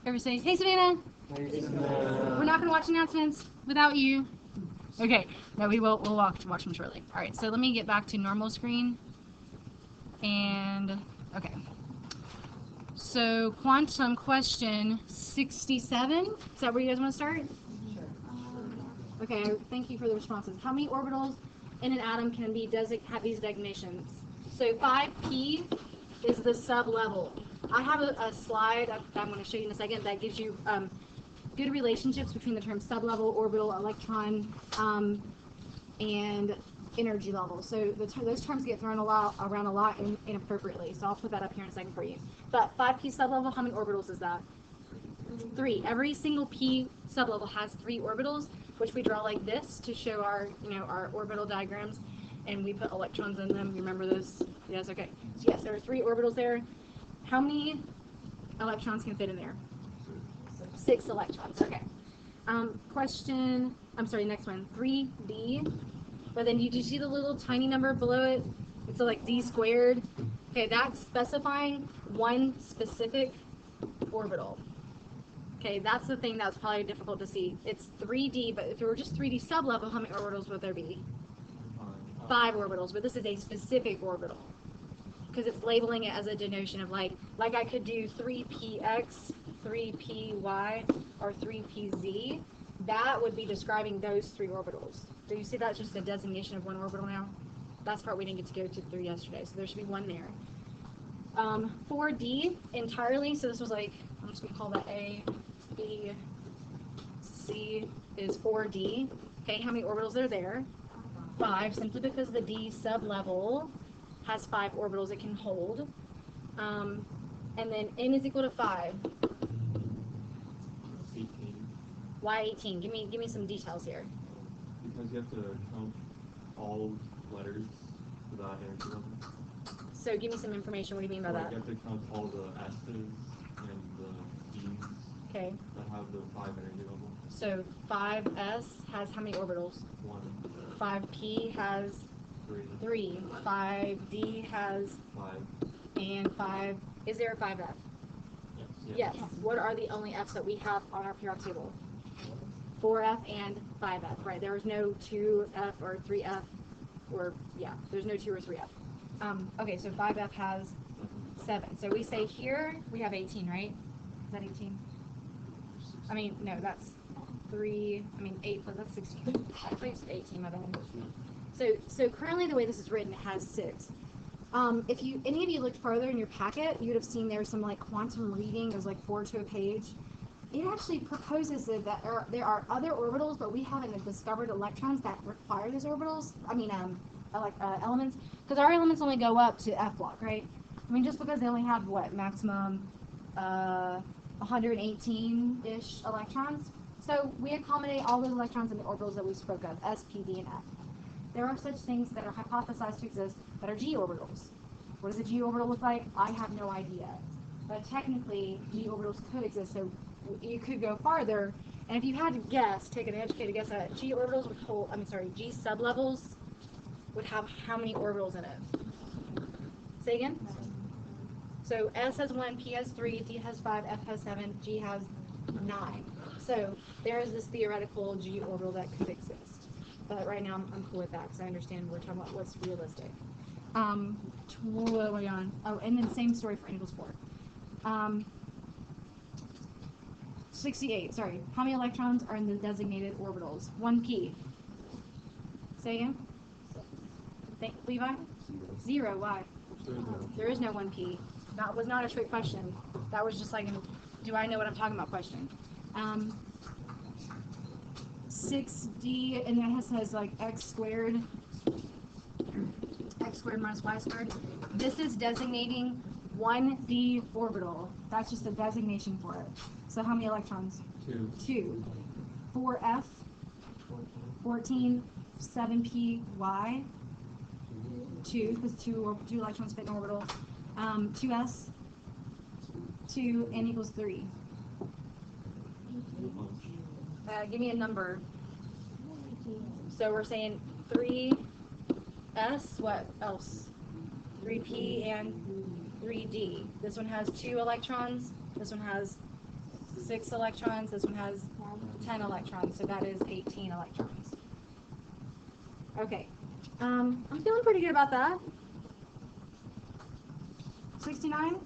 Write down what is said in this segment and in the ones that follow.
Everybody say, hey, Savannah. Hey, Savannah. We're not going to watch announcements without you. Okay. No, we will. We'll watch them shortly. All right. So let me get back to normal screen. And, okay. So quantum question 67. Is that where you guys want to start? Sure. Okay. Thank you for the responses. How many orbitals in an atom can be have these designations? So 5p is the sub-level. I have a slide I'm going to show you in a second that gives you good relationships between the terms sub-level, orbital, electron, and energy level. So those terms get thrown around a lot inappropriately. So I'll put that up here in a second for you. But 5p sub-level, how many orbitals is that? 3. Every single p sub-level has 3 orbitals, which we draw like this to show our orbital diagrams, and we put electrons in them. You remember those? Yes. Okay. So yes, there are 3 orbitals there. How many electrons can fit in there? 6 electrons. Okay. Question. I'm sorry. Next one. 3d. But then did you see the little tiny number below it? It's like d squared. Okay, that's specifying one specific orbital. Okay, that's the thing that's probably difficult to see. It's 3d, but if it were just 3d sub-level, how many orbitals would there be? 5 orbitals, but this is a specific orbital because it's labeling it as a denotation of like I could do 3px, 3py, or 3pz. That would be describing those 3 orbitals. Do you see that's just a designation of one orbital now? That's part we didn't get to go to through yesterday, so there should be one there. 4d entirely, so this was like, I'm just going to call that A, B, C is 4d. Okay, how many orbitals are there? 5, simply because the d sub-level has 5 orbitals it can hold. And then n is equal to 5. 18. Why 18? Give me some details here. Because you have to count all letters for that energy level. So give me some information. What do you mean by that? You have to count all the S's and the D's Okay. that have the 5 energy level. So 5s has how many orbitals? 1. 5p has 3. 5d has 5. and 5. Is there a 5f? Yes. Yes. What are the only f's that we have on our periodic table? 4f and 5f. Right. There was no 2f or 3f, or yeah, there's no 2 or 3f. Okay, so 5f has 7. So we say here we have 18, right? Is that 18? I mean, no, that's 3. I mean 8, but that's 16. Actually, it's 18. My bad. So currently the way this is written, it has 6. If any of you looked further in your packet, you would have seen there's some like quantum reading. There's like 4 to a page. It actually proposes that there are other orbitals, but we haven't discovered electrons that require those orbitals. I mean, elements, because our elements only go up to F block, right? I mean, just because they only have what maximum 118-ish electrons. So we accommodate all those electrons in the orbitals that we spoke of, S, P, D, and F. There are such things that are hypothesized to exist that are G orbitals. What does a G orbital look like? I have no idea. But technically, G orbitals could exist, so you could go farther. And if you had to guess, take an educated guess at G orbitals would hold, G sublevels would have how many orbitals in it? Say again? So S has 1, P has 3, D has 5, F has 7, G has 9. So there is this theoretical G orbital that could exist. But right now I'm cool with that because I understand we're talking about what's realistic. What are we on? Oh, and then same story for N equals 4. 68, sorry. How many electrons are in the designated orbitals? 1p. Say again? Levi? 0. Why? There is no 1p. That was not a trick question. That was just like an, do I know what I'm talking about question. 6d, and that says like x squared minus y squared. This is designating 1d orbital. That's just a designation for it. So how many electrons? 2. 4f, 14, 7p, y, 2, because 2 electrons fit in orbital. 2s, 2, n equals 3. Give me a number. So we're saying 3s, what else? 3p and 3d. This one has 2 electrons. This one has 6 electrons. This one has 10 electrons, so that is 18 electrons. Okay, I'm feeling pretty good about that. 69.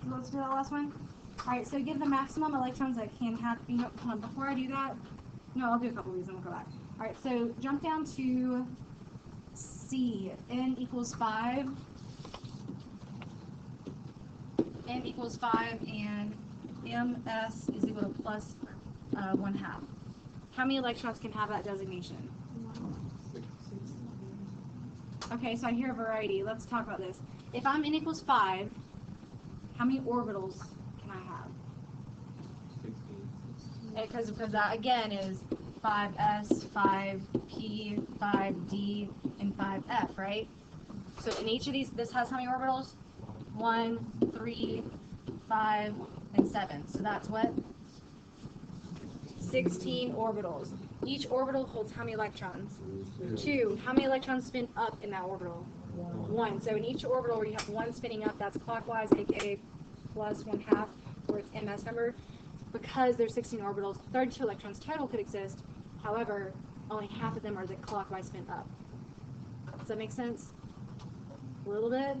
Let's do that last one. All right, so give the maximum electrons that can have. You know, hold on, before I do that, no, I'll do a couple of these and we'll go back. All right, so jump down to C. N equals 5. N equals 5, and MS is equal to plus 1/2. How many electrons can have that designation? Okay, so I hear a variety. Let's talk about this. If I'm N equals 5, how many orbitals can I have? 16. Because that, again, is 5s, 5p, 5d, and 5f, right? So in each of these, this has how many orbitals? 1, 3, 5, and 7. So that's what? 16 orbitals. Each orbital holds how many electrons? 2. How many electrons spin up in that orbital? 1. So in each orbital where you have 1 spinning up, that's clockwise, aka plus 1/2, or its ms number. Because there's 16 orbitals, 32 electrons total could exist. However, only half of them are the clockwise spin up. Does that make sense? A little bit?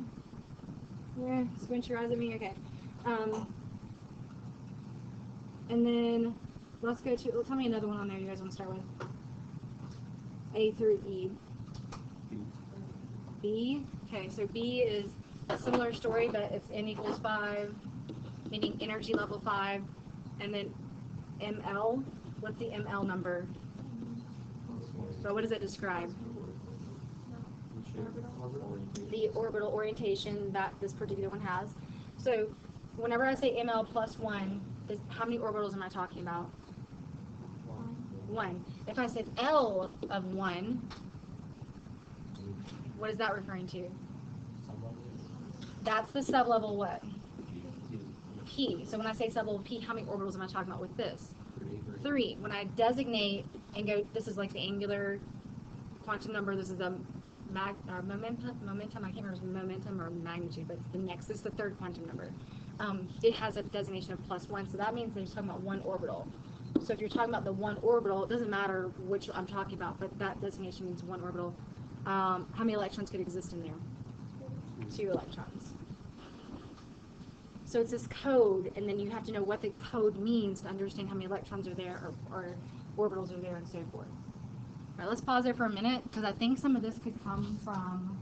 Yeah, squint your eyes at me? Okay. And then let's go to, tell me another one on there you guys want to start with. A through E. B. Okay, so B is a similar story, but it's N equals 5, meaning energy level 5. And then ML, what's the ML number? So what does it describe? The orbital orientation that this particular one has. So whenever I say ML plus 1, is how many orbitals am I talking about? 1. If I said L of 1, what is that referring to? That's the sublevel what? P. So when I say sublevel P, how many orbitals am I talking about with this? 3. When I designate and go, this is like the angular quantum number, this is the momentum, I can't remember if it's momentum or magnitude, but the next, this is the 3rd quantum number. It has a designation of plus 1, so that means they're talking about 1 orbital. So if you're talking about the 1 orbital, it doesn't matter which I'm talking about, but that designation means 1 orbital. How many electrons could exist in there? 2 electrons. So it's this code, and then you have to know what the code means to understand how many electrons are there, or orbitals are there, and so forth. All right, let's pause there for a minute, because I think some of this could come from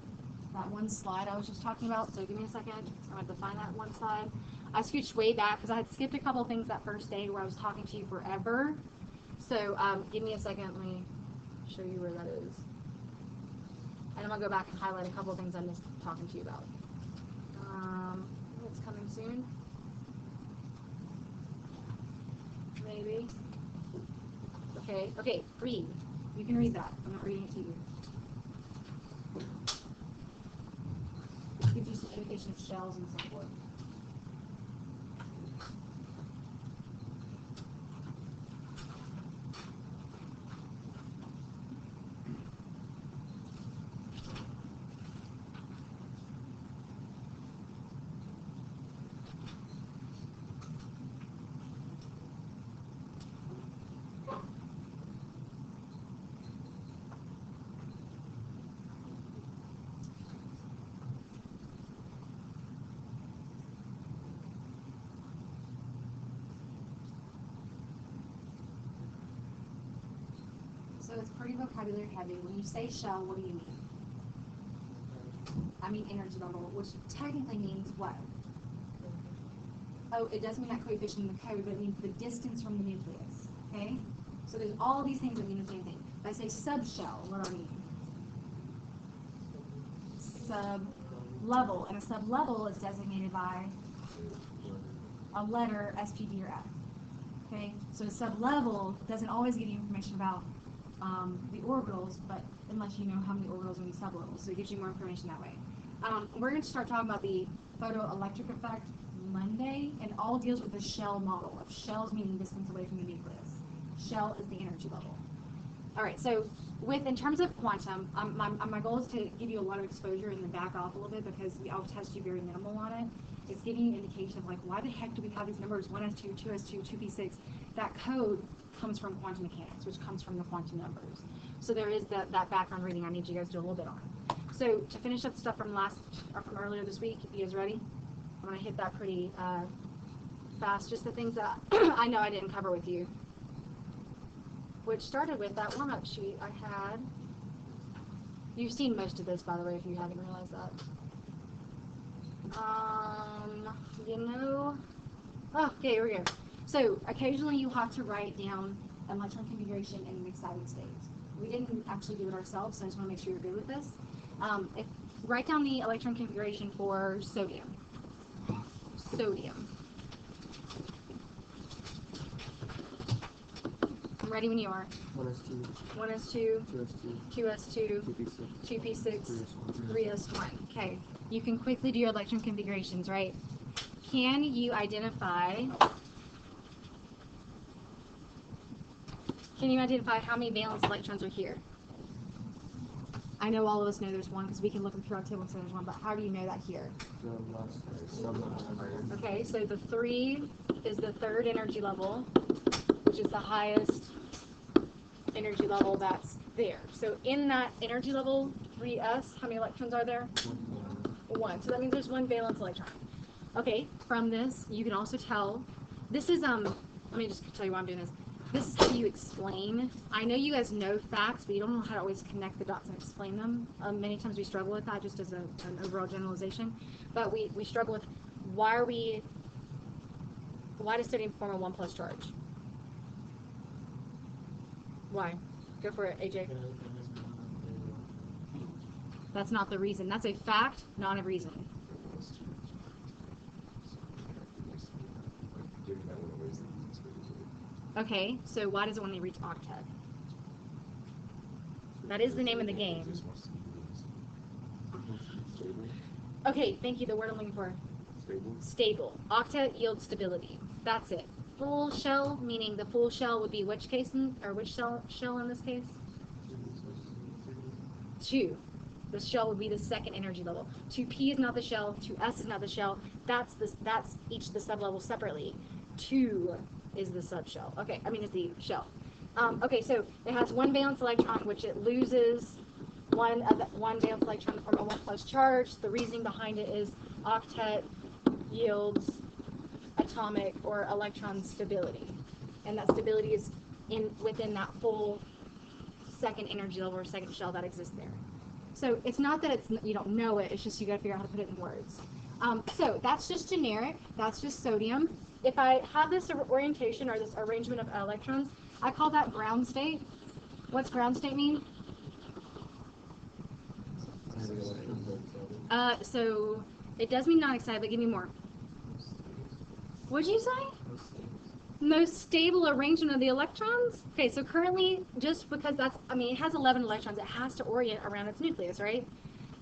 that one slide I was just talking about. So give me a second. I'm going to find that one slide. I scooched way back, because I had skipped a couple of things that first day where I was talking to you forever. So give me a second. Let me show you where that is. And I'm going to go back and highlight a couple of things I missed talking to you about. It's coming soon. Maybe. Okay, read. You can read that. I'm not reading it to you. It gives you some indication of shells and so forth. So it's pretty vocabulary heavy. When you say shell, what do you mean? I mean energy level, which technically means what? Oh, it doesn't mean that coefficient in the code, but it means the distance from the nucleus. Okay? So there's all these things that mean the same thing. If I say subshell, what do I mean? Sub-level. And a sub-level is designated by a letter, S, P, D, or F. Okay? So a sub-level doesn't always give you information about the orbitals, but unless you know how many orbitals are in the sublevels, so it gives you more information that way. We're going to start talking about the photoelectric effect Monday, and all deals with the shell model of shells meaning distance away from the nucleus. Shell is the energy level. All right, so in terms of quantum, my goal is to give you a lot of exposure and then back off a little bit because I'll test you very minimal on it. It's giving you an indication of like, why the heck do we have these numbers, 1s2, 2s2, 2p6? That code comes from quantum mechanics, which comes from the quantum numbers. So there is that background reading I need you guys to do a little bit on. So to finish up stuff from from earlier this week, you guys ready? I'm gonna hit that pretty fast, just the things that I know I didn't cover with you. Which started with that warm-up sheet I had. You've seen most of this, by the way, if you haven't realized that. Okay, here we go. So occasionally you have to write down electron configuration in an excited state. We didn't actually do it ourselves, so I just want to make sure you're good with this. Write down the electron configuration for sodium. Sodium. I'm ready when you are. 1s2, 1s2, 2s2, 2s2, 2p6, 2p6, 3s1. Okay, you can quickly do your electron configurations, right? Can you identify how many valence electrons are here? I know all of us know there's one because we can look in the periodic table and say there's one, but how do you know that here? the last sub-level. Okay, so the 3 is the third energy level, which is the highest energy level that's there. So in that energy level, 3s, how many electrons are there? 1. So that means there's 1 valence electron. Okay, from this, you can also tell, this is, let me just tell you why I'm doing this. This is how you explain. I know you guys know facts, but you don't know how to always connect the dots and explain them. Many times we struggle with that, just as an overall generalization. But we struggle with, why does sodium form a 1+ charge? Why? Go for it, AJ. That's not the reason. That's a fact, not a reason. Okay, so why does it only reach octet? That is the name of the game. Okay, thank you. The word I'm looking for. Stable. Octet yields stability. That's it. Full shell, meaning the full shell would be which case which shell in this case? 2. The shell would be the second energy level. 2p is not the shell. 2s is not the shell. That's each the sublevels separately. 2 is the subshell. Okay, is the shell. Okay, so it has 1 valence electron, which it loses one valence electron from a 1+ charge. The reasoning behind it is octet yields atomic or electron stability, and that stability is within that full second energy level or second shell that exists there. So it's not that you don't know it, it's just you got to figure out how to put it in words. So that's just generic, that's just sodium. If I have this orientation or this arrangement of electrons, I call that ground state. What's ground state mean? So it does mean not excited, but give me more. What'd you say? Most stable arrangement of the electrons? Okay, so currently, just because it has 11 electrons, it has to orient around its nucleus, right?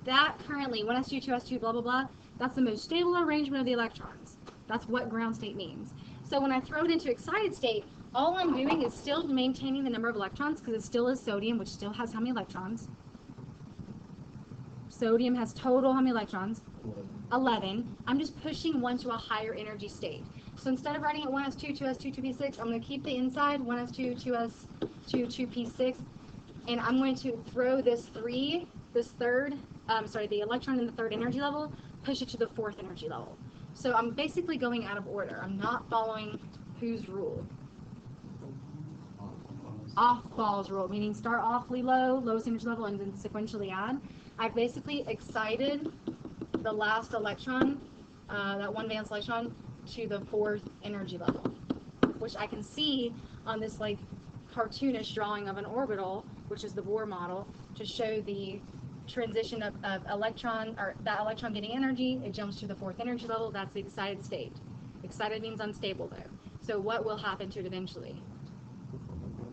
That currently, 1s2, 2s2, blah, blah, blah, that's the most stable arrangement of the electrons. That's what ground state means. So when I throw it into excited state, all I'm doing is still maintaining the number of electrons, because it still is sodium, which still has how many electrons? Sodium has total how many electrons? 11. I'm just pushing 1 to a higher energy state. So instead of writing it 1s2, 2s2, 2p6, I'm going to keep the inside 1s2, 2s2, 2p6, and I'm going to throw the electron in the third energy level, push it to the 4th energy level. So I'm basically going out of order. I'm not following whose rule? Off-Ball's rule, meaning start awfully low, lowest energy level, and then sequentially add. I've basically excited the last electron, that 1 valence electron, to the 4th energy level, which I can see on this cartoonish drawing of an orbital, which is the Bohr model, to show the transition of electron, or that electron getting energy, it jumps to the 4th energy level. That's the excited state. Excited means unstable though. So what will happen to it eventually?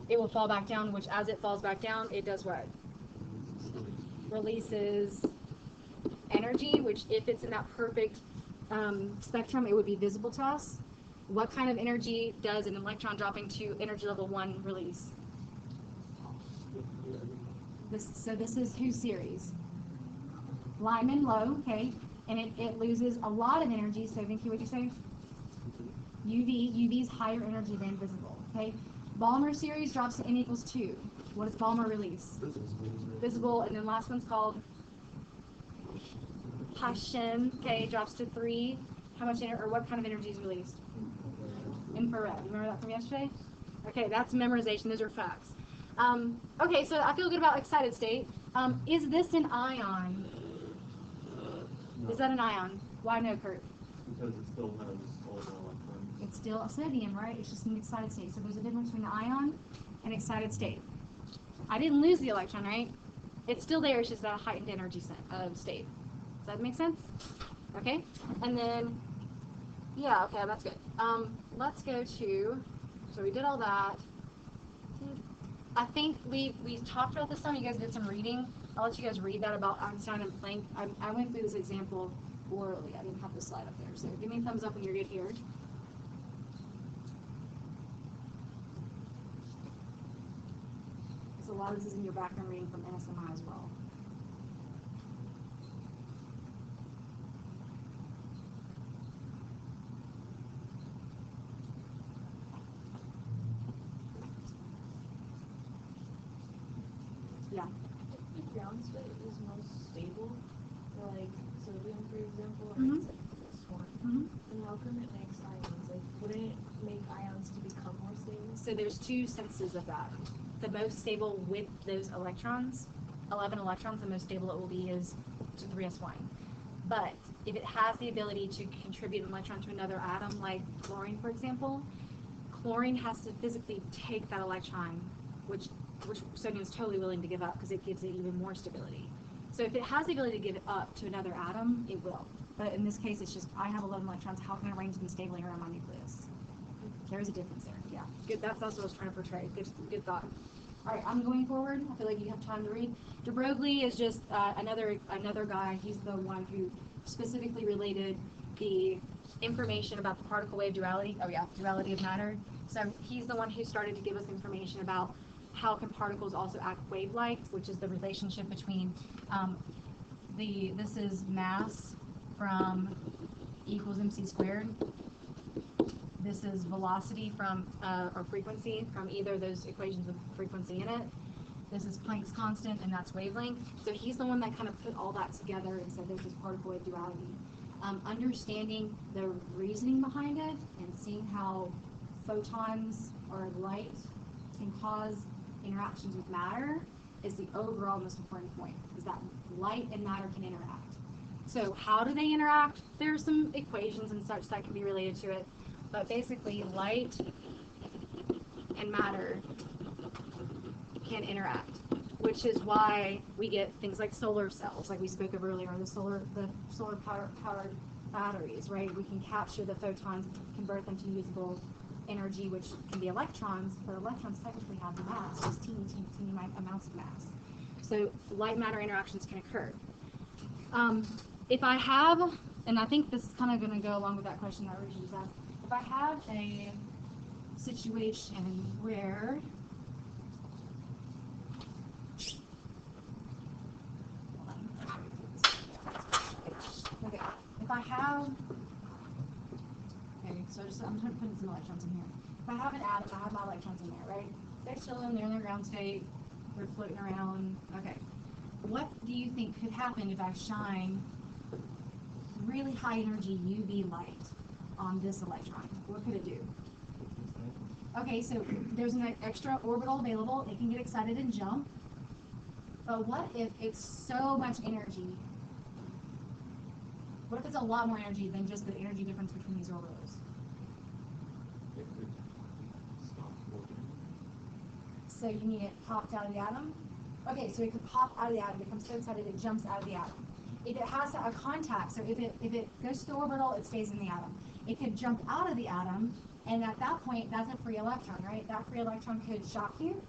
It will fall back down, which as it falls back down, it does what? Releases energy, which if it's in that perfect spectrum, it would be visible to us. What kind of energy does an electron dropping to energy level 1 release? So this is whose series? Lyman low, okay. and it loses a lot of energy. So Vinky, what'd you say? UV is higher energy than visible. Okay. Balmer series drops to N equals 2. What does Balmer release? Visible, and then last one's called Chem. Okay, drops to 3. How much or what kind of energy is released? Infrared. Remember that from yesterday? Okay, that's memorization. Those are facts. Okay, so I feel good about excited state. Is this an ion? No. Is that an ion? Why no, Kurt? Because it still has all the electrons. It's still a sodium, right? It's just an excited state. So there's a difference between an ion and excited state. I didn't lose the electron, right? It's still there. It's just a heightened energy state. Does that make sense? Okay. And then, yeah, okay, that's good. Let's go to, so we did all that. I think we talked about this some. You guys did some reading. I'll let you guys read that about Einstein and Planck. I went through this example orally. I didn't have the slide up there. So give me a thumbs up when you're good here. So a lot of this is in your background reading from NSMI as well. Yeah. The ground state is most stable, for like sodium, for example, Mhm. it's like this one. Mhm. And how come it makes ions? Like, wouldn't it make ions to become more stable? So there's two senses of that. The most stable with those electrons, 11 electrons, the most stable it will be is to 3s1. But if it has the ability to contribute an electron to another atom, like chlorine, for example, chlorine has to physically take that electron, which sodium is totally willing to give up because it gives it even more stability. So if it has the ability to give it up to another atom, it will. But in this case, it's just, I have 11 electrons, how can I arrange them stably around my nucleus? There is a difference there, yeah. Good, that's what I was trying to portray. Good thought. All right, I'm going forward. I feel like you have time to read. De Broglie is just another guy. He's the one who specifically related the information about the particle wave duality. Oh yeah, duality of matter. So he's the one who started to give us information about how can particles also act wave-like, which is the relationship between this is mass from E equals mc squared. This is velocity from, or frequency from either of those equations with frequency in it. This is Planck's constant, and that's wavelength. So he's the one that kind of put all that together and said there's this particle wave duality. Understanding the reasoning behind it and seeing how photons or light can cause interactions with matter is the overall most important point, is that light and matter can interact. So how do they interact? There's some equations and such that can be related to it. But basically, light and matter can interact, which is why we get things like solar cells, like we spoke of earlier, the solar powered batteries, right? We can capture the photons, convert them to usable energy, which can be electrons, but electrons technically have mass, just teeny amounts of mass. So light matter interactions can occur. If I have, and I think this is kind of going to go along with that question that Reggie just asked. If I have a situation where if I have, okay, so I'm trying to put some electrons in here. If I have an atom, I have my electrons in there, right? They're chilling, they're in their ground state, they're floating around. Okay. What do you think could happen if I shine really high energy UV light on this electron? What could it do? Okay, so there's an extra orbital available. It can get excited and jump. But what if it's so much energy? What if it's a lot more energy than just the energy difference between these orbitals? It could stop working. So you need it popped out of the atom? Okay, so it could pop out of the atom, becomes so excited it jumps out of the atom. If it has a contact, so if it goes to the orbital, it stays in the atom. It could jump out of the atom, and at that point, that's a free electron, right? That free electron could shock you.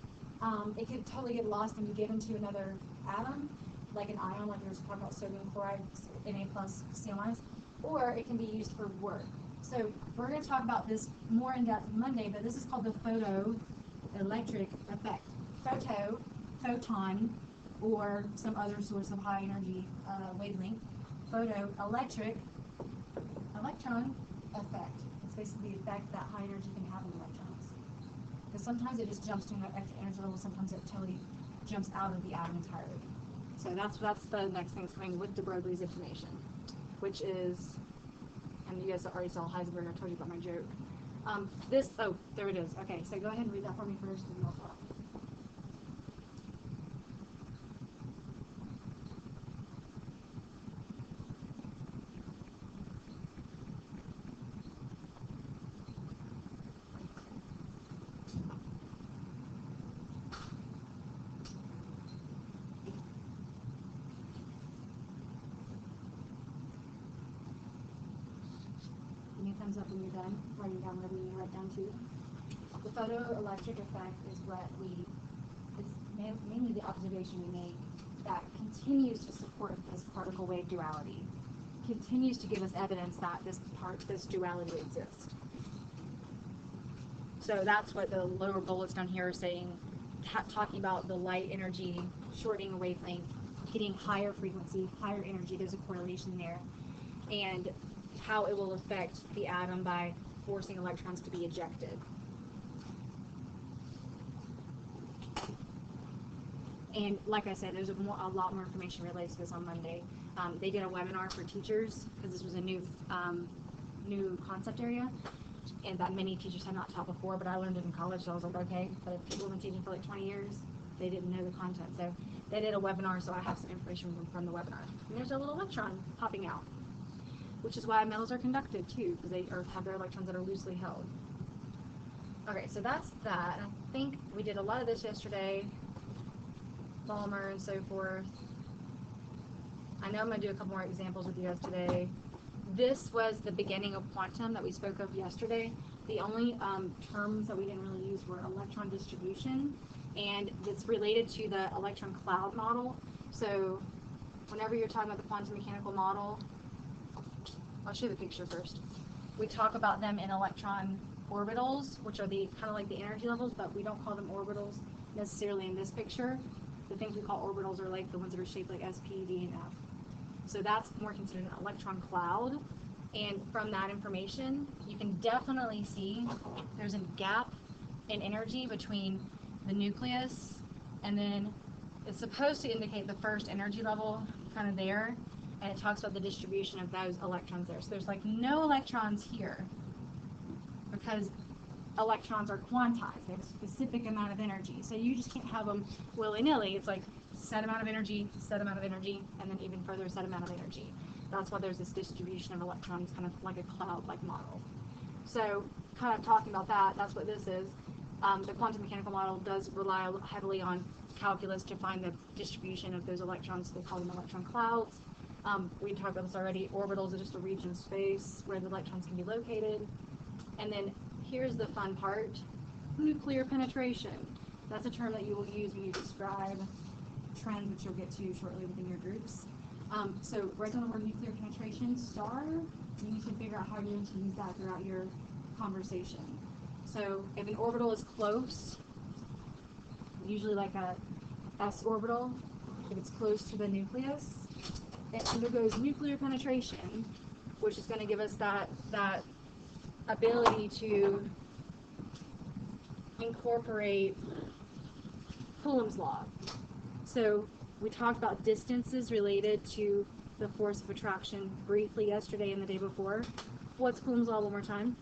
It could totally get lost and be given to another atom, like an ion, like we were talking about sodium chloride, Na plus CL-, or it can be used for work. So we're going to talk about this more in depth Monday, but this is called the photoelectric effect. Photon, or some other source of high energy wavelength. photoelectric electron effect. It's basically the effect that high energy can have on electrons. Because sometimes it just jumps to an extra energy level, sometimes it totally jumps out of the atom entirely. So that's the next thing that's coming with de Broglie's information, which is, and you guys already saw Heisenberg, I told you about my joke. Oh, there it is. Okay, so go ahead and read that for me first, and then I'll talk. Give me a thumbs up when you're done, writing down whatever you write down too. The photoelectric effect is what it's mainly the observation we make that continues to support this particle wave duality, continues to give us evidence that this duality exists. So that's what the lower bullets down here are saying, talking about the light energy shortening a wavelength, getting higher frequency, higher energy, there's a correlation there, and how it will affect the atom by forcing electrons to be ejected. And like I said, there's a lot more information related to this on Monday. They did a webinar for teachers because this was a new concept area, and that many teachers had not taught before, but I learned it in college, so I was like, okay, but people have been teaching for like 20 years, they didn't know the content. So they did a webinar, so I have some information from the webinar. And there's a little electron popping out, which is why metals are conductive too, because they have their electrons that are loosely held. Okay, so that's that. I think we did a lot of this yesterday, Balmer and so forth. I know I'm going to do a couple more examples with you guys today. This was the beginning of quantum that we spoke of yesterday. The only terms that we didn't really use were electron distribution, and it's related to the electron cloud model. So whenever you're talking about the quantum mechanical model, I'll show you the picture first. We talk about them in electron orbitals, which are the kind of like the energy levels, but we don't call them orbitals necessarily in this picture. The things we call orbitals are like the ones that are shaped like S, P, D, and F. So that's more considered an electron cloud. And from that information, you can definitely see there's a gap in energy between the nucleus, and then it's supposed to indicate the first energy level kind of there, and it talks about the distribution of those electrons there. So there's like no electrons here because electrons are quantized. They have a specific amount of energy. So you just can't have them willy-nilly. It's like set amount of energy, and then even further set amount of energy. That's why there's this distribution of electrons, kind of like a cloud-like model. So kind of talking about that, that's what this is. The quantum mechanical model does rely heavily on calculus to find the distribution of those electrons. They call them electron clouds. We talked about this already. Orbitals are just a region of space where the electrons can be located. And then here's the fun part, nuclear penetration. That's a term that you will use when you describe trends, which you'll get to shortly within your groups. So write down the word nuclear penetration, star. You need to figure out how you're going to use that throughout your conversation. So if an orbital is close, usually like a s orbital, if it's close to the nucleus, it undergoes nuclear penetration, which is going to give us that ability to incorporate Coulomb's law. So we talked about distances related to the force of attraction briefly yesterday and the day before. What's Coulomb's law one more time?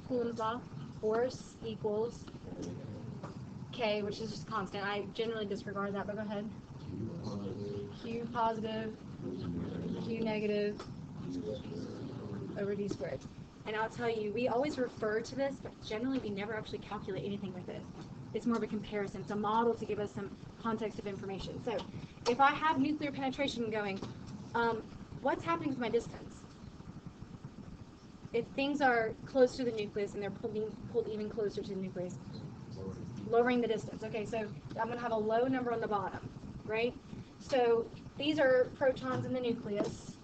Coulomb's law, force equals K, which is just constant. I generally disregard that, but go ahead. Q positive, Q negative, over d squared. And I'll tell you, we always refer to this, but generally we never actually calculate anything with this. It's more of a comparison. It's a model to give us some context of information. So if I have nuclear penetration going, what's happening with my distance? If things are close to the nucleus and they're being pulled even closer to the nucleus, lowering the distance. Okay, so I'm going to have a low number on the bottom, right? So these are protons in the nucleus.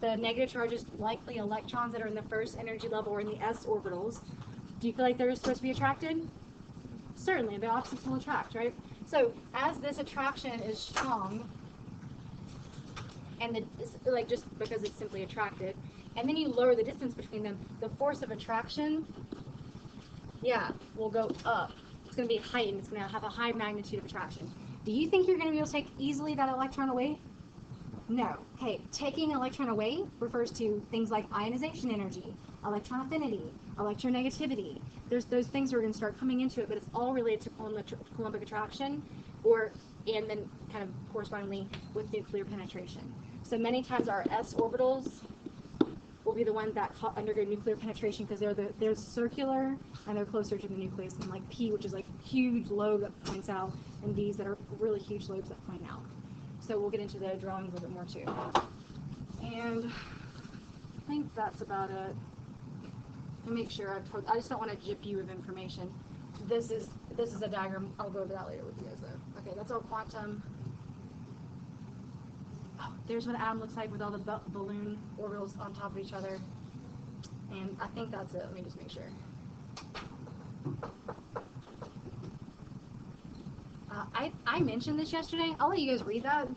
The negative charge is likely electrons that are in the first energy level or in the s orbitals. Do you feel like they're supposed to be attracted? Certainly, the opposites will attract, right? So as this attraction is strong, and like just because it's simply attracted, and then you lower the distance between them, the force of attraction, yeah, will go up. It's going to be heightened. It's going to have a high magnitude of attraction. Do you think you're going to be able to take easily that electron away? No. Okay, taking an electron away refers to things like ionization energy, electron affinity, electronegativity. There's those things that are going to start coming into it, but it's all related to Coulombic attraction, and then kind of correspondingly with nuclear penetration. So many times our s orbitals will be the ones that undergo nuclear penetration because they're circular and they're closer to the nucleus than like P, which is like huge lobe that points out, and Ds that are really huge lobes that point out. So we'll get into the drawings a little bit more too. And I think that's about it. To make sure I just don't want to jip you with information. This is a diagram. I'll go over that later with you guys though. Okay, that's all quantum. Oh, there's what an atom looks like with all the balloon orbitals on top of each other. And I think that's it. Let me just make sure. I mentioned this yesterday. I'll let you guys read that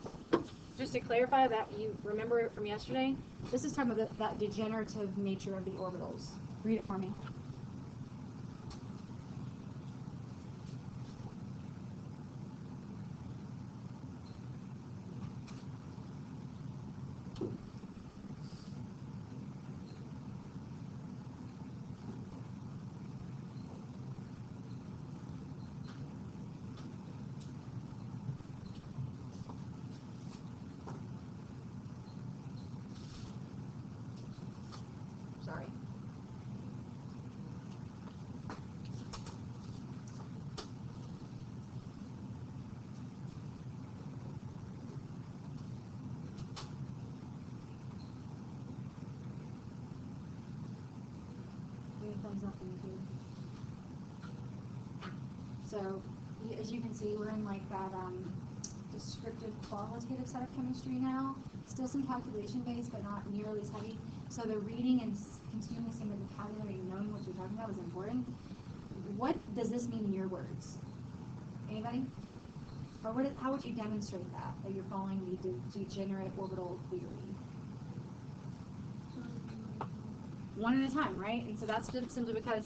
just to clarify that you remember it from yesterday. This is talking about that degenerative nature of the orbitals. Read it for me. Sorry. Give me a thumbs up on YouTube. So, as you can see, we're in like that descriptive qualitative set of chemistry now. Still some calculation based, but not nearly as heavy. So the reading and continuing some of the vocabulary and knowing what you're talking about is important. What does this mean in your words? Anybody? Or how would you demonstrate that you're following the degenerate orbital theory? One at a time, right? And so that's just simply because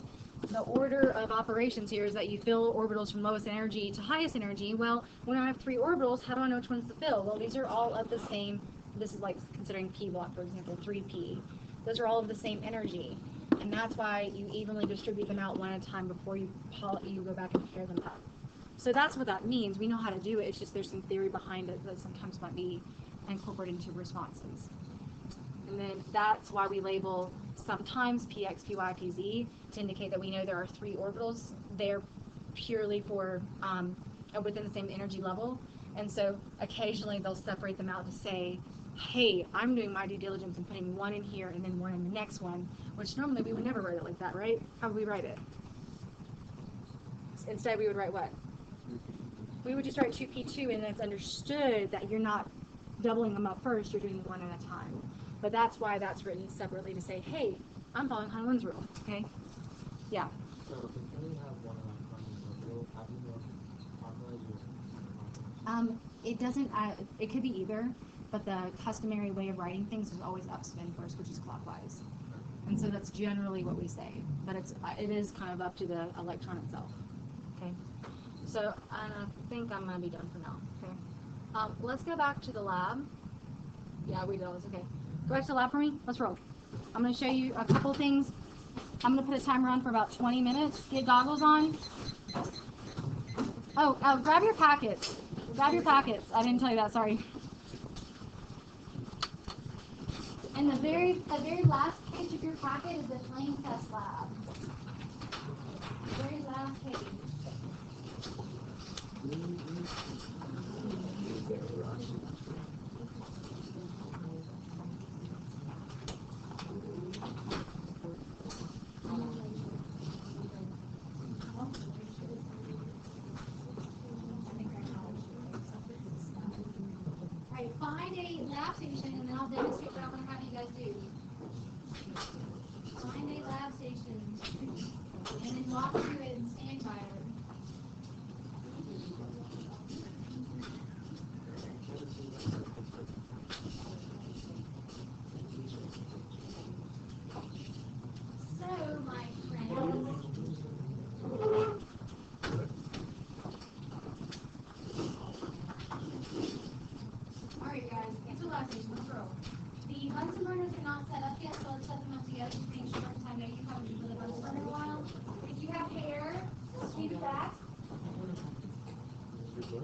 the order of operations here is that you fill orbitals from lowest energy to highest energy. Well, when I have 3 orbitals, how do I know which ones to fill? Well, these are all of the same. This is like considering P block, for example, 3P. Those are all of the same energy. And that's why you evenly distribute them out one at a time before you go back and pair them up. So that's what that means. We know how to do it. It's just there's some theory behind it that sometimes might be incorporated into responses. And then that's why we label sometimes PX, PY, PZ to indicate that we know there are 3 orbitals. They're purely for within the same energy level. And so occasionally they'll separate them out to say, hey, I'm doing my due diligence and putting one in here and then one in the next one, which normally we would never write it like that, right? How would we write it? Instead we would write what? We would just write 2P2, and it's understood that you're not doubling them up first, you're doing one at a time. But that's why that's written separately to say, hey, I'm following Heinlein's rule, okay? Yeah. So if you only have one electron in the orbital, how do you know if it's clockwise or counterclockwise? It doesn't, it could be either, but the customary way of writing things is always upspin first, which is clockwise. And so that's generally what we say, but it is kind of up to the electron itself, okay? So I think I'm going to be done for now, okay? Let's go back to the lab. Yeah, we did all this, okay. Go back to the lab for me, let's roll. I'm going to show you a couple things. I'm going to put a timer on for about 20 minutes. Get goggles on. Oh, grab your packets. Grab your packets. I didn't tell you that, sorry. And the very last page of your packet is the flame test lab. The very last page. Alright, find a lab station and then I'll demonstrate what I'm going to have you guys do. Find a lab station and then walk through it and stand by it.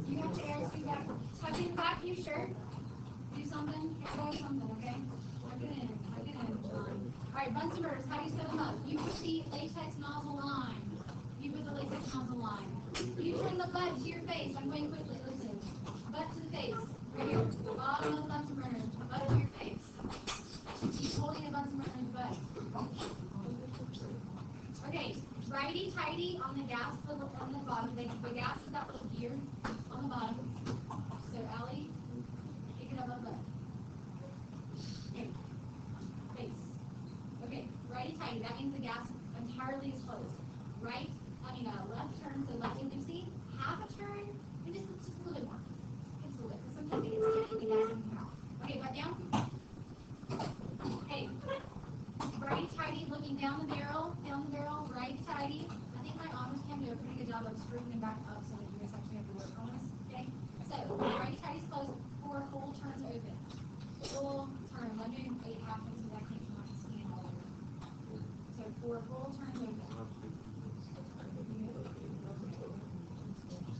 You got the air, so you got tuck in the back of your shirt. Do something, throw something, okay? Tuck it in, John. Alright, Bunsen burners, how do you set them up? You put the latex nozzle line. You put the latex nozzle line. You turn the butt to your face. I'm going quickly, listen. Butt to the face. Right here. Bottom of the Bunsen burner. Butt to your face. Keep holding the Bunsen burner's butt. Okay, righty tighty on the gas on the bottom. The gas is that little gear on the bottom. So Allie, pick it up on the butt. Okay, face. Okay, righty tighty. That means the gas entirely is closed. Left turn, so lefty loosey. Half a turn, and just a little bit more. Just a little bit, because sometimes it gets sticky and it doesn't count. Okay, butt down. Okay, righty tighty, looking down the barrel, righty tighty. I think my honors can do a pretty good job of screwing them back up so that you guys actually have to work on this. Okay, so righty tighty's closed, 4 full turns open. Full turn. I'm doing 8 half ones because I can't stand all of it. So 4 full turns open.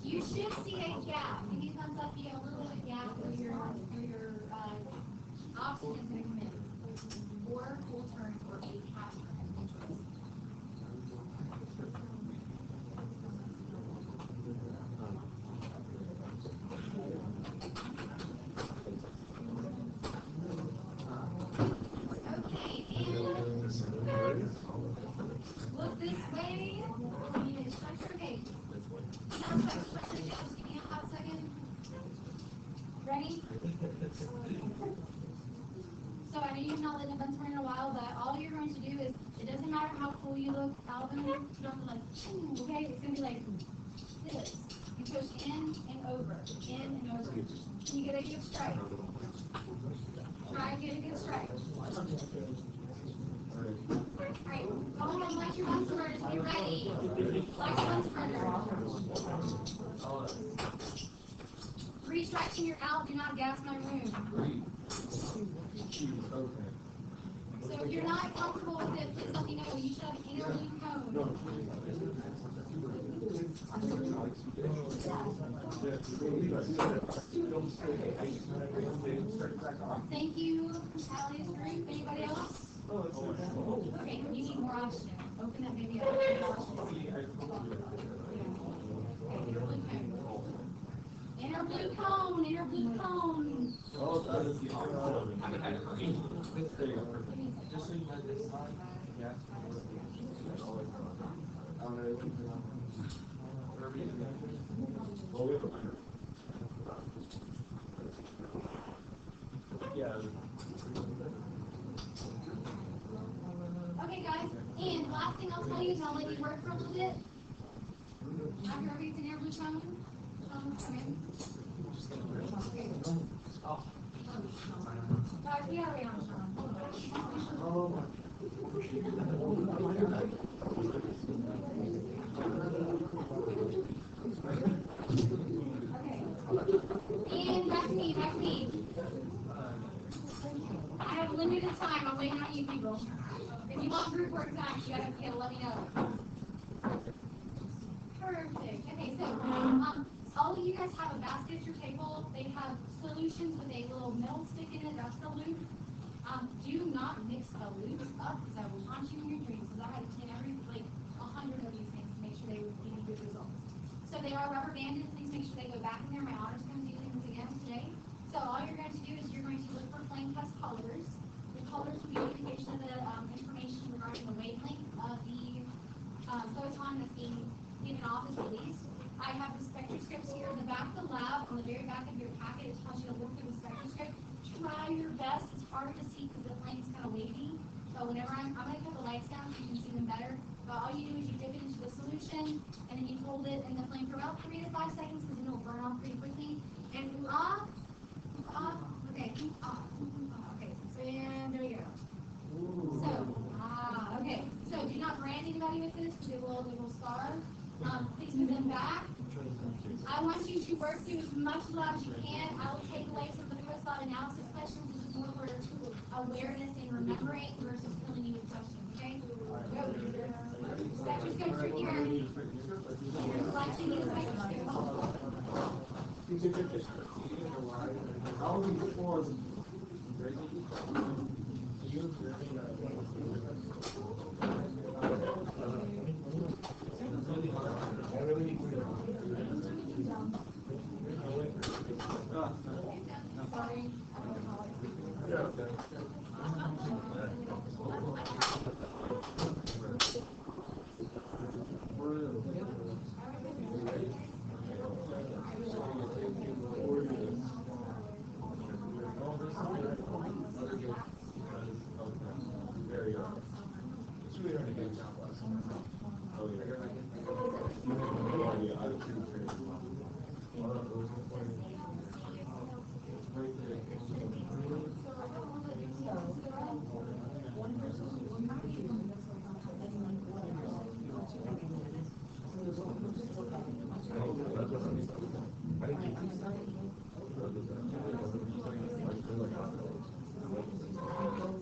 You should see a gap. Can you thumbs up? You have a little bit of gap where your oxygen is going to come in. 4 full turns or 8 half turns. Okay, and look this way. You need to touch your face. Just give me a hot second. Ready? So I know you've not lit a Bunsen burner in a while, but all you're going to do is, it doesn't matter how cool you look, Alvin, you don't like, okay? It's going to be like this. You push in and over, in and over. Can you get a good strike? Try and get a good strike. Alright, go ahead and light your Bunsen burners. Be ready. Light your Bunsen burner. 3 strikes and you're out. Do not gas my room. So if you're not comfortable with it, please let me know. You should have an inner blue cone. Thank you, Allie's group. Anybody else? Okay, you need more oxygen. Open that baby up. Inner blue cone, inner blue cone. Oh, that is the opposite. Just so you know, this side, yeah. Okay, guys, and last thing I'll tell you is I'll let you work for a little bit. After everything's in air blue cone, come in. Yeah, we are. Okay. And back to me. I have limited time. I'm waiting on you people. If you want group work time, you gotta let me know. Perfect. Okay, so all of you guys have a basket at your table. They have solutions with a little metal stick in it. That's the loop. Do not mix the loops up because I will haunt you in your dreams. Because I had to clean 100 of these things to make sure they would give you good results. So they are rubber banded. Please make sure they go back in there. My honors going to do things again today. So all you're going to do is you're going to look for flame test colors. The colors will be indication of the information regarding the wavelength of the photon that's being given off as released. I have the spectroscopes here in the back of the lab. On the very back of your packet, it tells you to look through the spectroscope. Try your best. It's hard to see because the flame's kind of wavy. So whenever I'm going to cut the lights down so you can see them better. But all you do is you dip it into the solution, and then you hold it in the flame for about 3 to 5 seconds because then it'll burn off pretty quickly. And okay, okay, and there we go. So, okay, so do not brand anybody with this because it will starve. Please move them back. I want you to work through as much of that as you can. I will take away some of the post-thought analysis questions, which is more for awareness and remembering versus filling you with questions, okay? Go. Spectroscopes are here. You're selecting the spectroscope.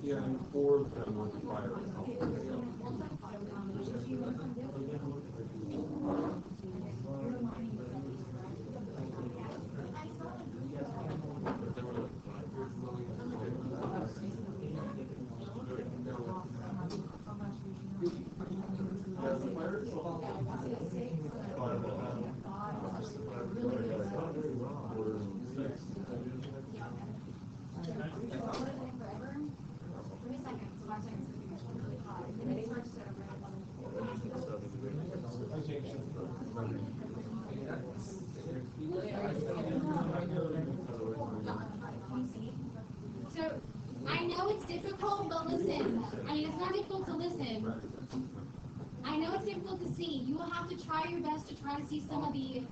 Yeah, and 4 of them will require So, I know it's difficult, but listen. I mean, it's not difficult to listen. I know it's difficult to see. You will have to try your best to try to see some of the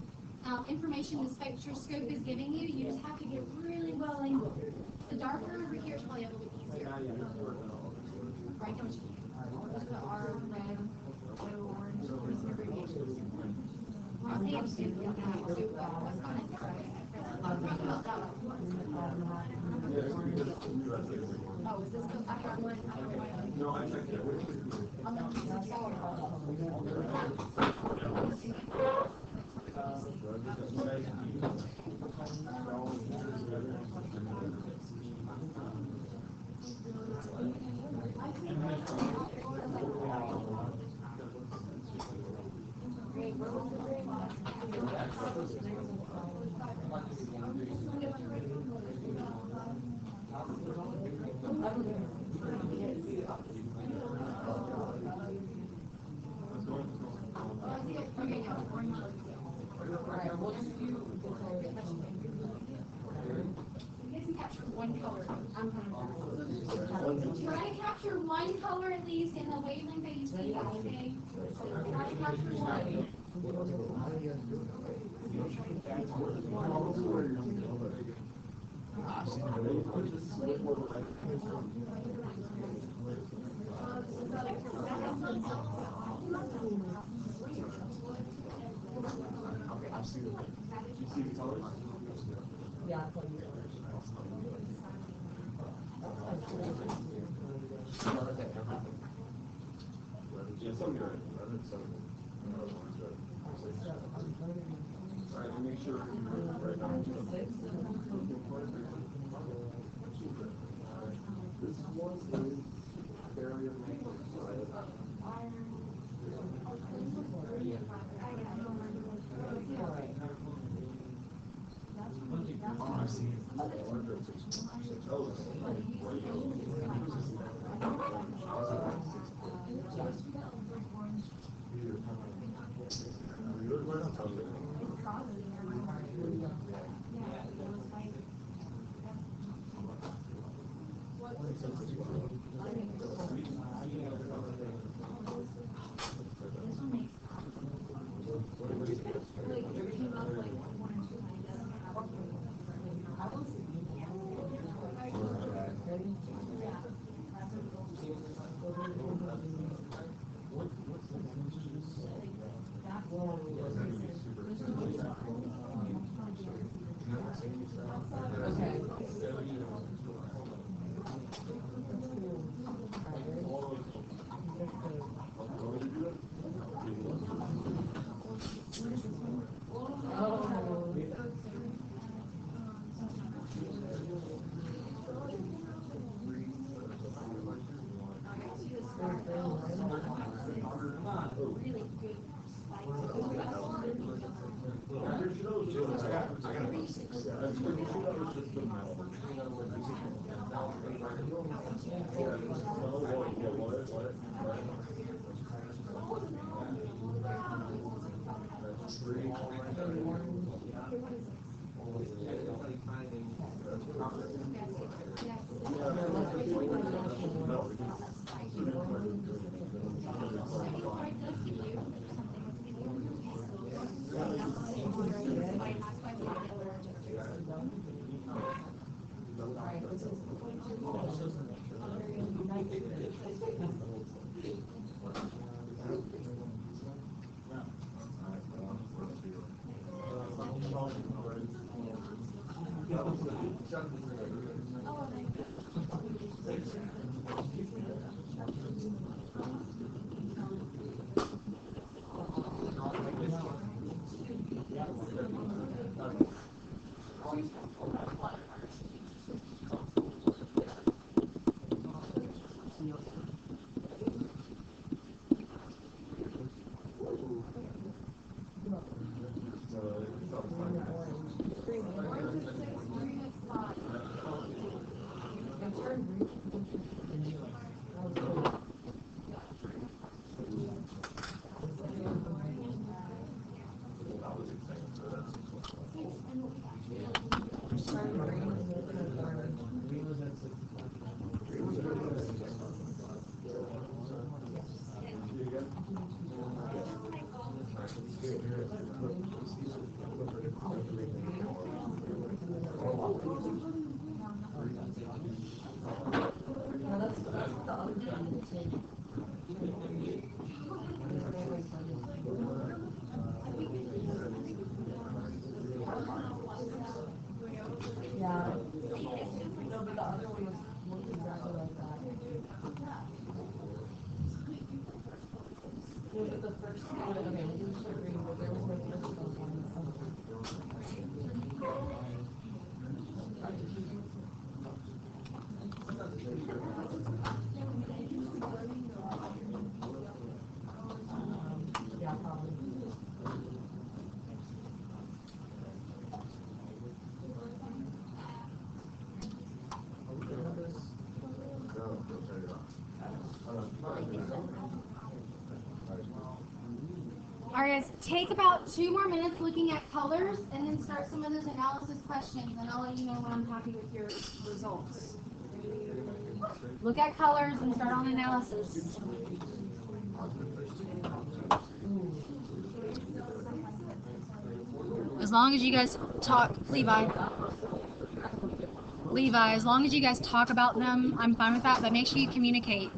information the spectroscope is giving you. You just have to get really well angled. The darker over here is probably a little bit easier. Right, don't you? Just put R, red, yellow, orange, these abbreviations. I think I'm just going to do that. So, what's going to happen? Talk about that one. Oh, is this the, I have one. No, I checked it. I'm going to use the one color. Try to capture one color at least in the wavelength that you see, okay? Try to capture one. Yeah, some good. Alright, and make sure you write down this one is barrier good spike. Alright guys, take about 2 more minutes looking at colors and then start some of those analysis questions and I'll let you know when I'm happy with your results. Look at colors and start on analysis. As long as you guys talk, Levi, as long as you guys talk about them, I'm fine with that, but make sure you communicate.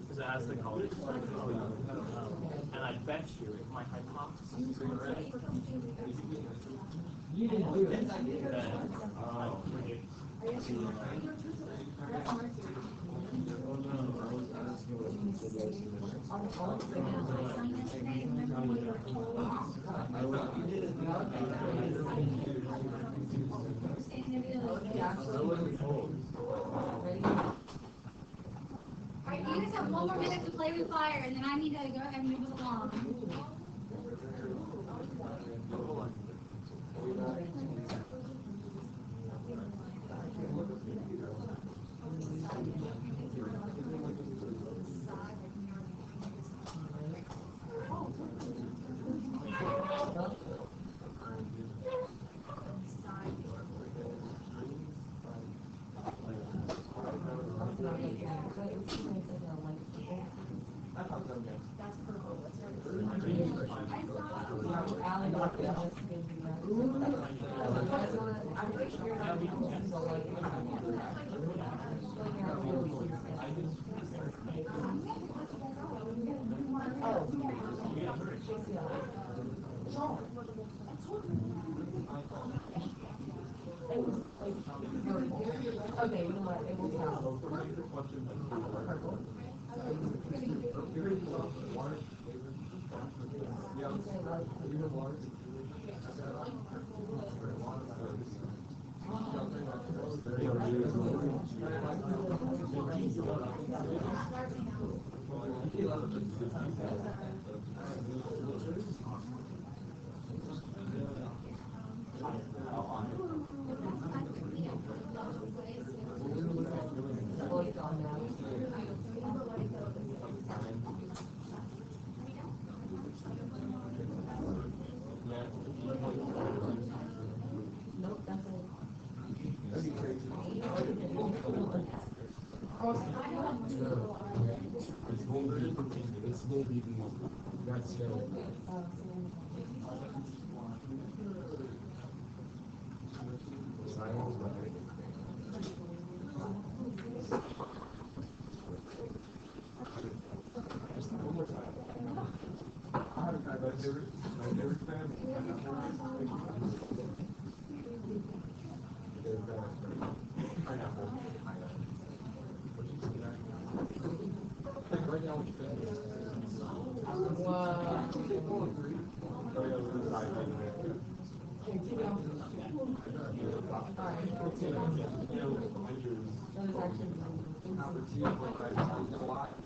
Because it has the colors. And I bet you my hypothesis is correct. Alright, you guys have 1 more minute to play with fire, and then I need to go ahead and move it along. That's purple. Let's start with Okay, you know what? It will count. Nope, that's it.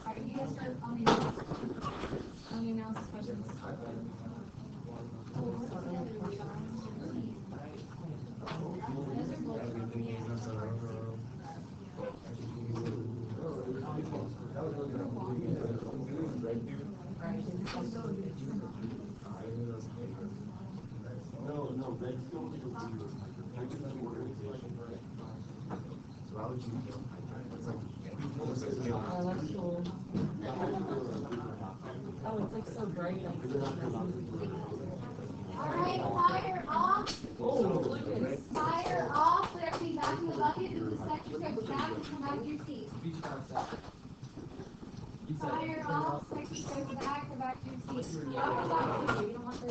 Alright, you guys start on the analysis questions. Oh, that's cool. Oh, it's like so bright. Alright, fire off. Fire off. Put everything back in the bucket. Do the spectroscope back and come back to your seat. Fire off. Spectroscope back. Go back to your seat. You don't want the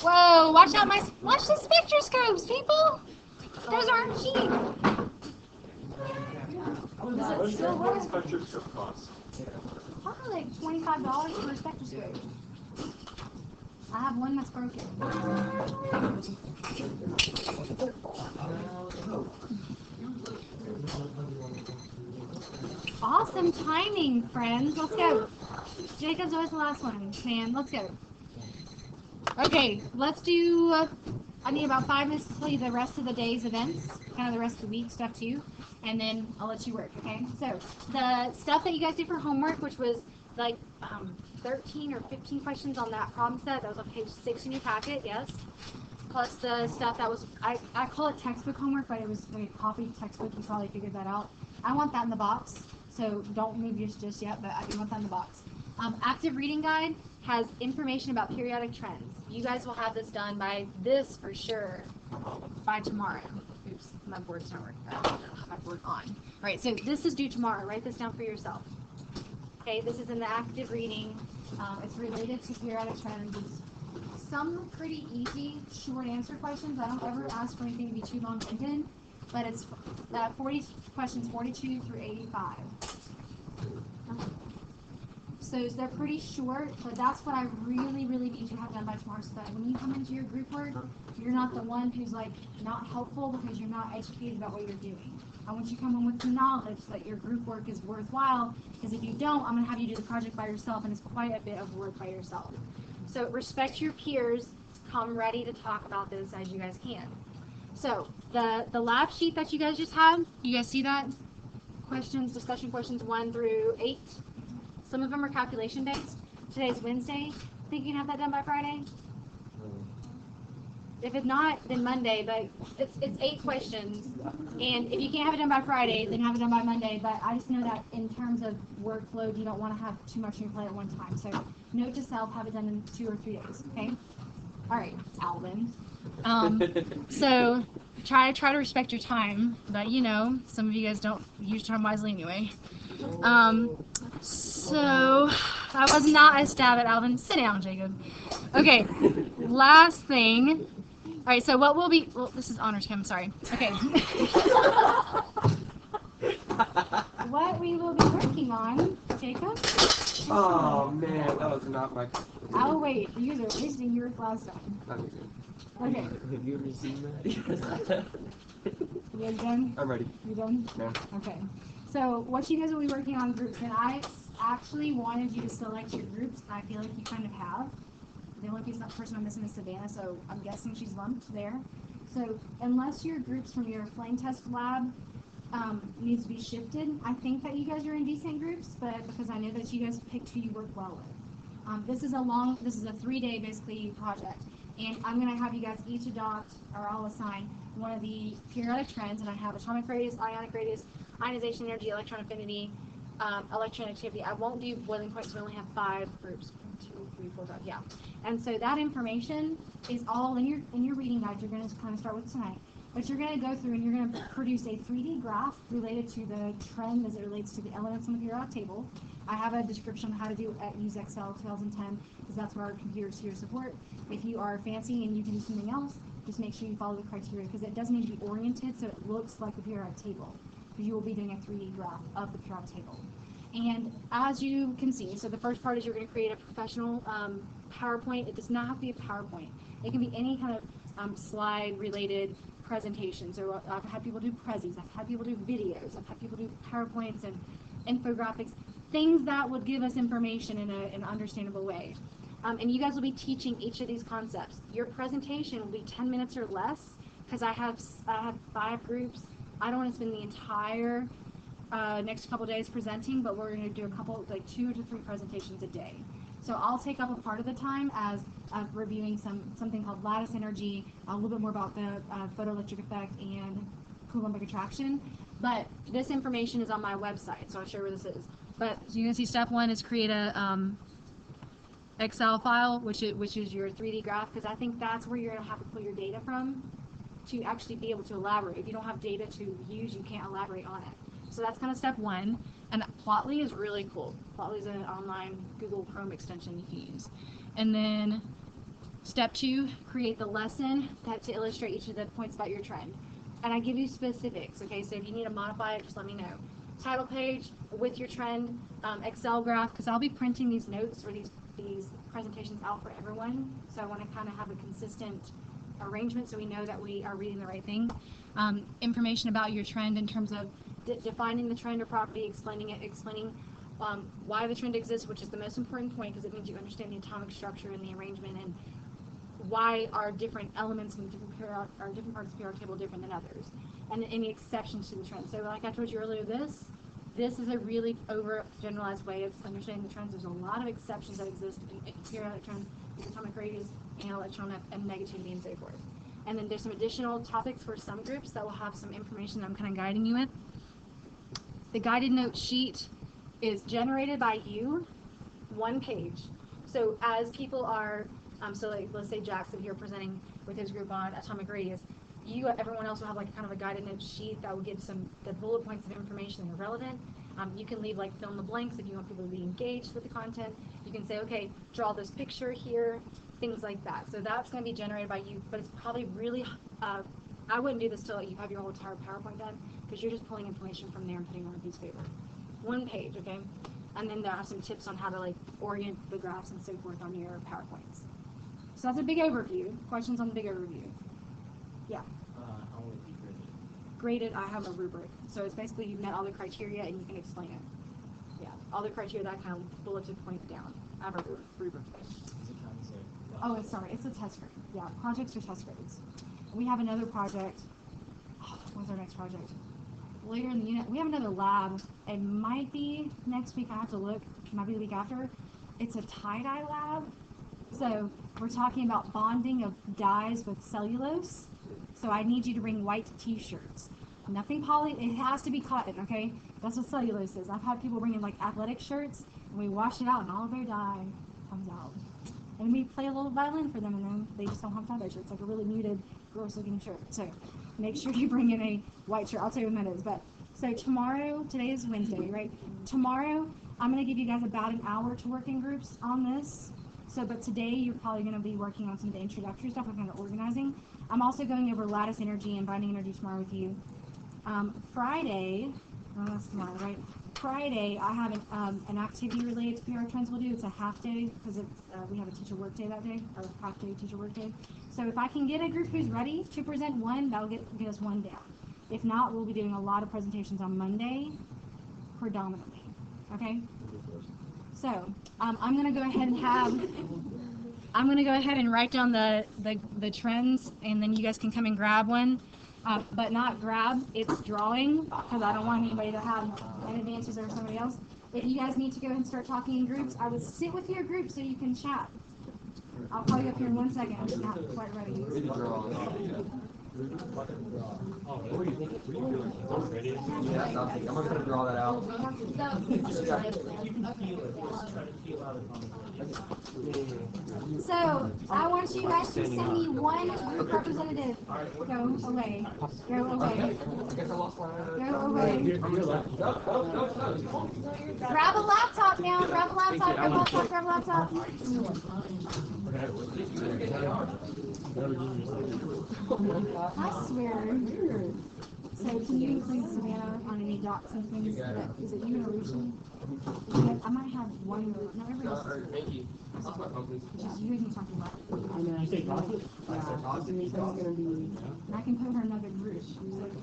Whoa, watch out, watch the spectroscopes, people! Those aren't cheap. Does it still work? Spectroscope cost? Probably like $25 for a spectroscope. I have one that's broken. Awesome timing, friends. Let's go. Jacob's always the last one, man. Let's go. Okay, let's do, I need about 5 minutes to tell you the rest of the day's events, kind of the rest of the week stuff too, and then I'll let you work, okay? So, the stuff that you guys did for homework, which was like 13 or 15 questions on that problem set, that was on page 6 in your packet, yes? Plus the stuff that was, I call it textbook homework, but it was when you copied textbook, you probably figured that out. I want that in the box, so don't move yours just yet, but I do want that in the box. Active reading guide has information about periodic trends. You guys will have this done by this for sure by tomorrow. Oops, my board's not working. My board's on. All right, so this is due tomorrow. Write this down for yourself. Okay, this is in the active reading. It's related to periodic trends. It's some pretty easy short answer questions. I don't ever ask for anything to be too long-winded, but it's 40 questions 42 through 85. So they're pretty short, but that's what I really, really need you to have done by tomorrow, so that when you come into your group work, you're not the one who's like not helpful because you're not educated about what you're doing. I want you to come home with the knowledge that your group work is worthwhile, because if you don't, I'm going to have you do the project by yourself, and it's quite a bit of work by yourself. So respect your peers, come ready to talk about this as you guys can. So the lab sheet that you guys just had, you guys see that? Questions, discussion questions 1 through 8. Some of them are calculation based. Today's Wednesday. Think you can have that done by Friday? If it's not, then Monday, but it's 8 questions. And if you can't have it done by Friday, then have it done by Monday. But I just know that in terms of workload, you don't want to have too much on your plate at one time. So note to self, have it done in 2 or 3 days, okay? All right, Alvin. So try to respect your time, but you know, some of you guys don't use time wisely anyway. So that was not a stab at Alvin. Sit down, Jacob. Okay, last thing. All right, so what will be? Well, this is honors Chem. Sorry. Okay. What we will be working on, Jacob? Oh man, that was not my. I'll wait. You guys are wasting your last time. Okay. Have you ever seen that? You guys done? I'm ready. You done? Yeah. Okay. So what you guys will be working on groups, and I actually wanted you to select your groups. I feel like you kind of have. The only person I'm missing is Savannah, so I'm guessing she's lumped there. So unless your groups from your flame test lab needs to be shifted, I think that you guys are in decent groups, but because I know that you guys picked who you work well with. This is a 3-day basically project, and I'm going to have you guys each adopt, or I'll assign, one of the periodic trends, and I have atomic radius, ionic radius, ionization energy, electron affinity, electron activity. I won't do boiling points, we only have 5 groups. 1, 2, 3, 4, 5, yeah. And so that information is all in your reading guide. You're going to kind of start with tonight. But you're going to go through and you're going to produce a 3D graph related to the trend as it relates to the elements on the periodic table. I have a description on how to use Excel 2010 because that's where our computer's here to support. If you are fancy and you can do something else, just make sure you follow the criteria because it does need to be oriented so it looks like the periodic table. Because you will be doing a 3D graph of the periodic table. And as you can see, so the first part is you're going to create a professional PowerPoint. It does not have to be a PowerPoint. It can be any kind of slide-related presentation. So I've had people do prezzies, I've had people do videos, I've had people do PowerPoints and infographics, things that would give us information in an understandable way. And you guys will be teaching each of these concepts. Your presentation will be 10 minutes or less because I have 5 groups. I don't want to spend the entire next couple days presenting, but we're going to do a couple, like 2 to 3 presentations a day. So I'll take up a part of the time as reviewing something called lattice energy, a little bit more about the photoelectric effect and Coulombic attraction. But this information is on my website, so I'll show you where this is. But so you can see step 1 is create a Excel file, which is your 3D graph, because I think that's where you're going to have to pull your data from to actually be able to elaborate. If you don't have data to use, you can't elaborate on it. So that's kind of step 1. And Plotly is really cool. Plotly is an online Google Chrome extension you can use. And then step 2, create the lesson to illustrate each of the points about your trend. And I give you specifics, okay? So if you need to modify it, just let me know. Title page with your trend, Excel graph, because I'll be printing these notes for these presentations out for everyone. So I want to kind of have a consistent arrangement so we know that we are reading the right thing. Information about your trend in terms of defining the trend or property, explaining why the trend exists, which is the most important point because it means you understand the atomic structure and the arrangement and why are different elements in different parts of the periodic table different than others, and any exceptions to the trend. So like I told you earlier, this is a really overgeneralized way of understanding the trends. There's a lot of exceptions that exist in periodic trends, atomic radius, and electron and negativity, and so forth. And then there's some additional topics for some groups that will have some information that I'm kind of guiding you with. The guided note sheet is generated by you, 1 page. So as people are, so like let's say Jackson here presenting with his group on atomic radius, everyone else will have like kind of a guided note sheet that will give the bullet points of information that are relevant. You can leave like fill in the blanks if you want people to be engaged with the content. You can say, okay, draw this picture here, things like that. So that's going to be generated by you, but it's probably really, I wouldn't do this till you have your whole entire PowerPoint done, because you're just pulling information from there and putting it on a piece of paper. 1 page, okay? And then there are some tips on how to like orient the graphs and so forth on your PowerPoints. So that's a big overview. Questions on the big overview? Yeah. How would it be Graded, graded? I have a rubric. So it's basically you've met all the criteria and you can explain it. Yeah, all the criteria that kind of bulleted point down. I have a rubric. Is it kind of like, Oh, it's a test grade. Yeah, projects are test grades. We have another project. What's our next project? Later in the unit, we have another lab. It might be next week. I have to look. It might be the week after. It's a tie-dye lab. So we're talking about bonding of dyes with cellulose. So I need you to bring white t-shirts. Nothing poly, it has to be cotton, okay? That's what cellulose is. I've had people bring in like athletic shirts, and we wash it out, and all of their dye comes out. And we play a little violin for them, and then they just don't have feathers. It's like a really muted, gross-looking shirt. So make sure you bring in a white shirt. I'll tell you when that is. But so tomorrow, today is Wednesday, right? Tomorrow, I'm going to give you guys about an hour to work in groups on this. So, but today you're probably going to be working on some of the introductory stuff, like kind of organizing. I'm also going over lattice energy and binding energy tomorrow with you. Friday, that's tomorrow, right? Friday, I have an activity related to PR Trends we'll do. It's a half day because we have a teacher work day that day, or half day teacher work day. So if I can get a group who's ready to present one, that'll get us one down. If not, we'll be doing a lot of presentations on Monday, predominantly. Okay? So I'm gonna go ahead and write down the trends, and then you guys can come and grab one. But not grab, it's drawing, because I don't want anybody to have an advantage over somebody else. If you guys need to go and start talking in groups, I would sit with your group so you can chat. I'll call you up here in 1 second. I'm not quite ready. Yeah, I'm not gonna draw that out. So, I want you guys to send me one group representative. Go away. Go away. Go away. Grab a laptop now. Grab a laptop. Grab a laptop. Grab a laptop. I swear. So can you include Savannah on any docs and things? Is it you or Lucian? I might have one group. No, everybody else is Thank you. just you and me talking about it. You say coffee? And I can put her in another group. So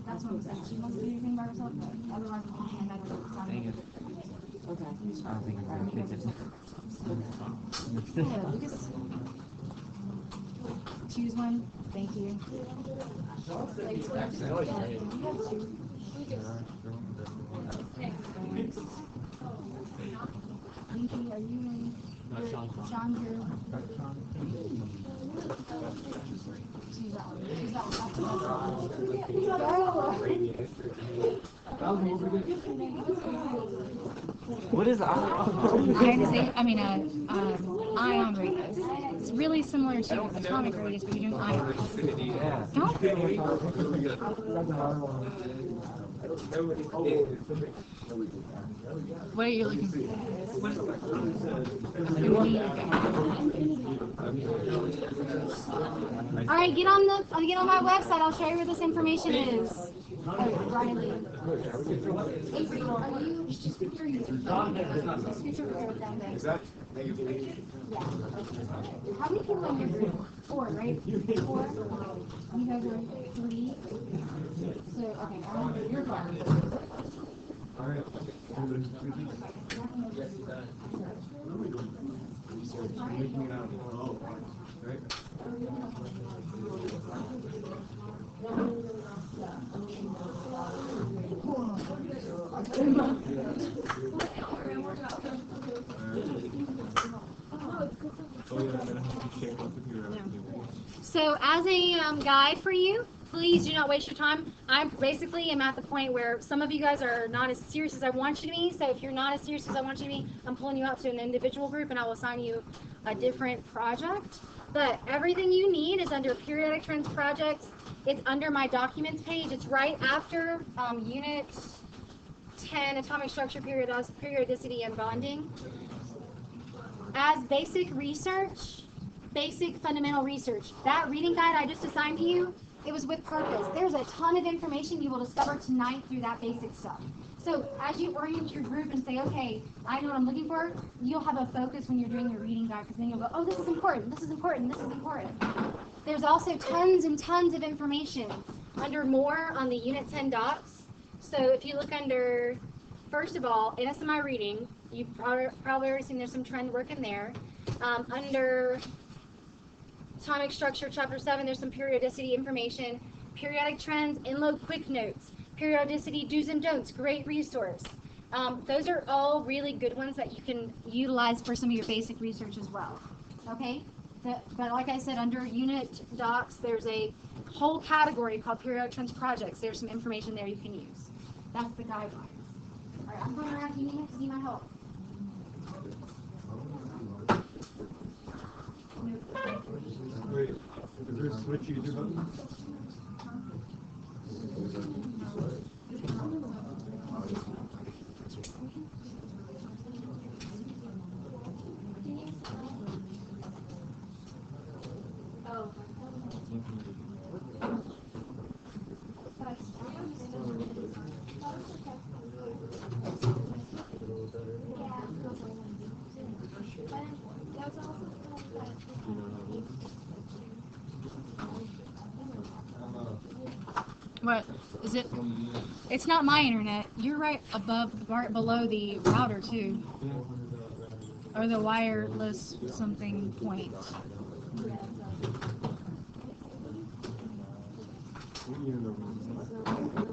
that's what I'm saying. She wants to do anything by herself, but otherwise we'll put her in another group. Okay. I don't think it's gonna fit it. Yeah, we just choose one. Thank you. Pinky, are you in? Sean, you're. Choose that one. Choose that one. What is Ion radius. It's really similar to atomic radius, but you're doing ion. Yeah. Don't. What are you looking for? All right, get on my website. I'll show you where this information is. Riley. April, are you? Is that? Yeah. How many people in your group? 4, right? 4. You guys are 3. So okay, you're fine. So as a guide for you, please do not waste your time. I basically am at the point where some of you guys are not as serious as I want you to be. So if you're not as serious as I want you to be, I'm pulling you out to an individual group and I will assign you a different project. But everything you need is under Periodic Trends Projects. It's under my documents page. It's right after Unit 10, Atomic Structure, Periodicity, and Bonding. As basic research, basic fundamental research, that reading guide I just assigned to you, it was with purpose. There's a ton of information you will discover tonight through that basic stuff. So as you orient your group and say, okay, I know what I'm looking for, you'll have a focus when you're doing your reading guide, because then you'll go, oh, this is important, this is important, this is important. There's also tons and tons of information under more on the Unit 10 docs. So if you look under, first of all, NSMI reading, you've probably already seen there's some trend work in there. Under Atomic Structure, Chapter 7, there's some periodicity information. Periodic Trends, Enloe Quick Notes. Periodicity, Do's and Don'ts, great resource. Those are all really good ones that you can utilize for some of your basic research as well. Okay? But like I said, under unit docs, there's a whole category called periodic trends projects. There's some information there you can use. That's the guidelines. All right, I'm going around. Do you need my help? Wait, is there a switch you can do button? Oh. What is it? It's not my internet. You're right above, right below the router too, or the wireless something point.